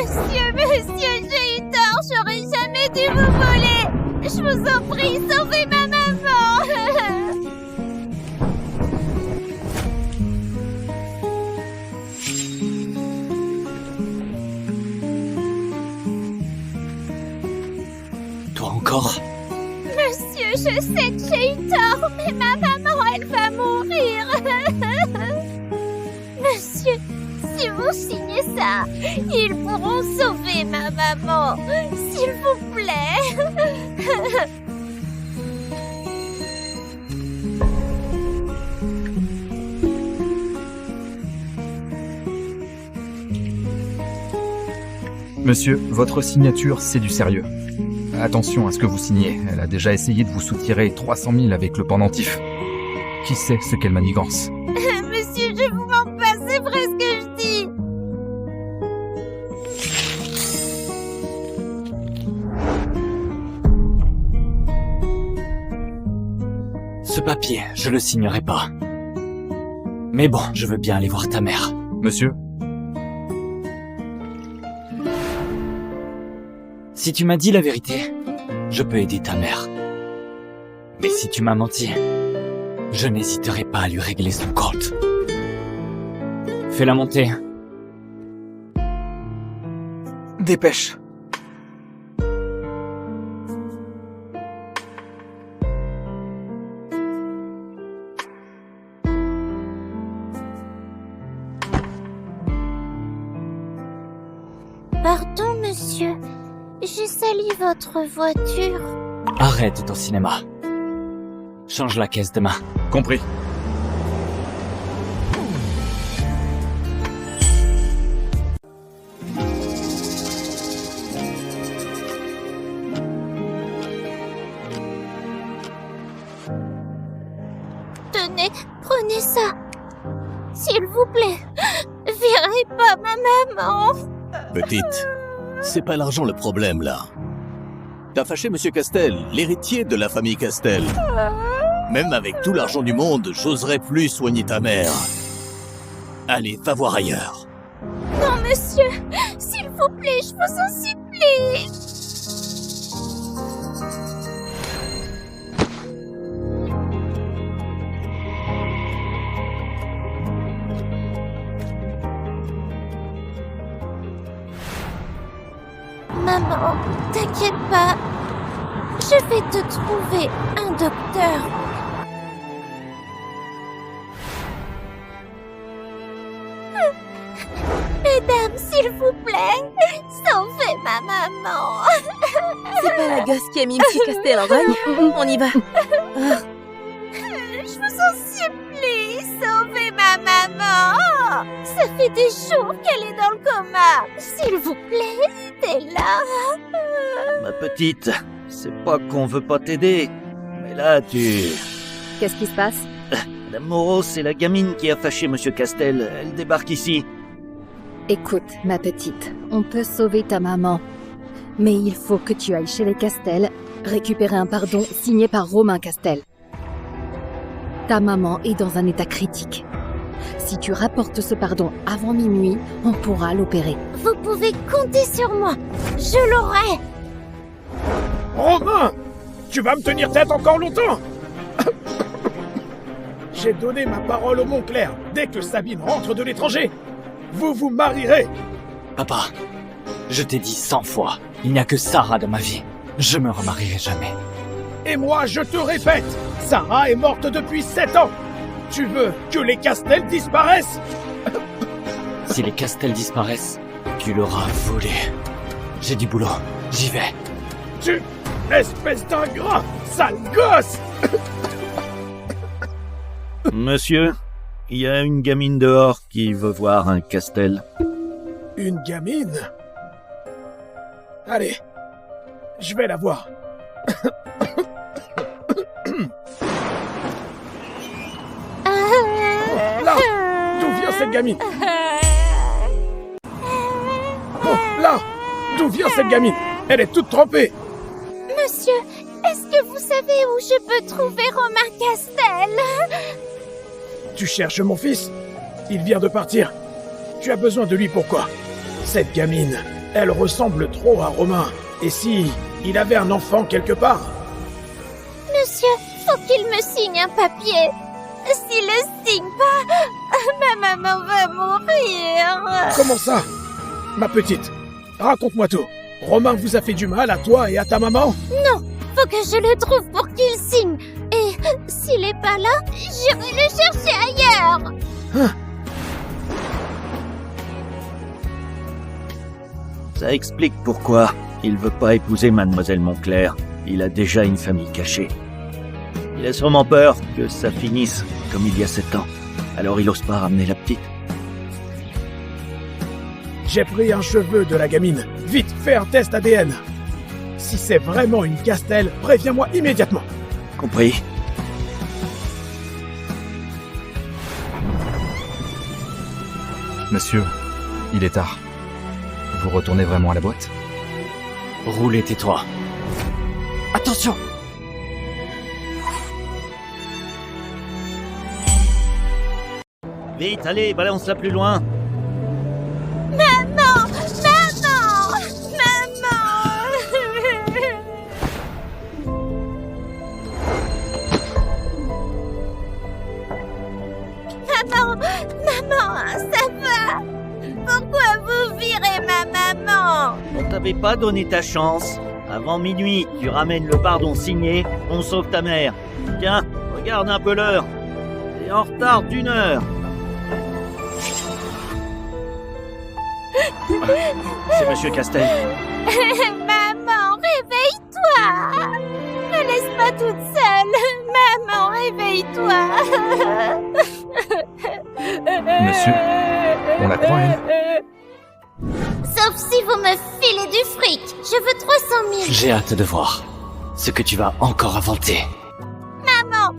Monsieur, j'ai eu tort, j'aurais jamais dû vous voler. Je vous en prie, sauvez ma maman. Toi encore? Monsieur, je sais que j'ai eu tort, mais ma maman, elle va mourir. Monsieur, si vous signez ça, ils pourront sauver ma maman. S'il vous plaît. Monsieur, votre signature, c'est du sérieux. Attention à ce que vous signez. Elle a déjà essayé de vous soutirer 300 000 avec le pendentif. Qui sait ce qu'elle manigance? Monsieur, je vous mens pas, c'est vrai ce que je dis. Ce papier, je le signerai pas. Mais bon, je veux bien aller voir ta mère. Monsieur? Si tu m'as dit la vérité, je peux aider ta mère. Mais si tu m'as menti, je n'hésiterai pas à lui régler son compte. Fais-la monter. Dépêche. Pardon, monsieur. J'ai sali votre voiture. Arrête ton cinéma. Change la caisse demain. Compris. Tenez, prenez ça. S'il vous plaît, virez pas ma maman. Petite, c'est pas l'argent le problème, là. T'as fâché Monsieur Castel, l'héritier de la famille Castel. Même avec tout l'argent du monde, j'oserais plus soigner ta mère. Allez, va voir ailleurs. Non, monsieur, s'il vous plaît, je vous en supplie. Maman, t'inquiète pas. Je vais te trouver un docteur. Mesdames, s'il vous plaît, sauvez ma maman. C'est pas la gosse qui a mis M. Castel en rogne. On y va. Je vous en supplie, sauvez ma maman. Ça fait des jours qu'elle est dans le coma. S'il vous plaît, t'es là. Ma petite, c'est pas qu'on veut pas t'aider, mais là tu... Qu'est-ce qui se passe? Madame Moreau, c'est la gamine qui a fâché Monsieur Castel. Elle débarque ici. Écoute, ma petite, on peut sauver ta maman. Mais il faut que tu ailles chez les Castel, récupérer un pardon signé par Romain Castel. Ta maman est dans un état critique. Si tu rapportes ce pardon avant minuit, on pourra l'opérer. Vous pouvez compter sur moi. Je l'aurai. Romain! Tu vas me tenir tête encore longtemps? J'ai donné ma parole au Montclair. Dès que Sabine rentre de l'étranger, vous vous marierez. Papa, je t'ai dit 100 fois, il n'y a que Sarah dans ma vie. Je me remarierai jamais. Et moi, je te répète, Sarah est morte depuis 7 ans. Tu veux que les Castel disparaissent? Si les Castel disparaissent, tu l'auras volé. J'ai du boulot, j'y vais. Tu, espèce d'ingrat, sale gosse! Monsieur, il y a une gamine dehors qui veut voir un Castel. Une gamine? Allez, je vais la voir. Là, d'où vient cette gamine? Oh, là, d'où vient cette gamine? Elle est toute trempée. Monsieur, est-ce que vous savez où je peux trouver Romain Castel? Tu cherches mon fils? Il vient de partir. Tu as besoin de lui pourquoi? Cette gamine, Elle ressemble trop à Romain. Et si il avait un enfant quelque part? Monsieur, faut qu'il me signe un papier. S'il le signe pas, ma maman va mourir. Comment ça? Ma petite, raconte-moi tout. Romain vous a fait du mal à toi et à ta maman? Non, faut que je le trouve pour qu'il signe. Et s'il est pas là, j'irai le chercher ailleurs. Ça explique pourquoi il veut pas épouser Mademoiselle Montclair. Il a déjà une famille cachée. Il a sûrement peur que ça finisse comme il y a 7 ans. Alors il ose pas ramener la petite. J'ai pris un cheveu de la gamine. Vite, fais un test ADN. Si c'est vraiment une Castel, préviens-moi immédiatement. Compris? Monsieur, il est tard. Vous retournez vraiment à la boîte? Roule et tais-toi. Attention! Vite, allez, balance-la plus loin. Maman! Maman, ça va? Pourquoi vous virez ma maman? On t'avait pas donné ta chance. Avant minuit, tu ramènes le pardon signé, on sauve ta mère. Tiens, regarde un peu l'heure. T'es en retard d'1 heure. C'est Monsieur Castel. Maman, réveille-toi! Ne laisse pas toute seule! Maman, réveille-toi! Monsieur, on la croit, elle? Sauf si vous me filez du fric! Je veux 300 000! J'ai hâte de voir ce que tu vas encore inventer. Maman!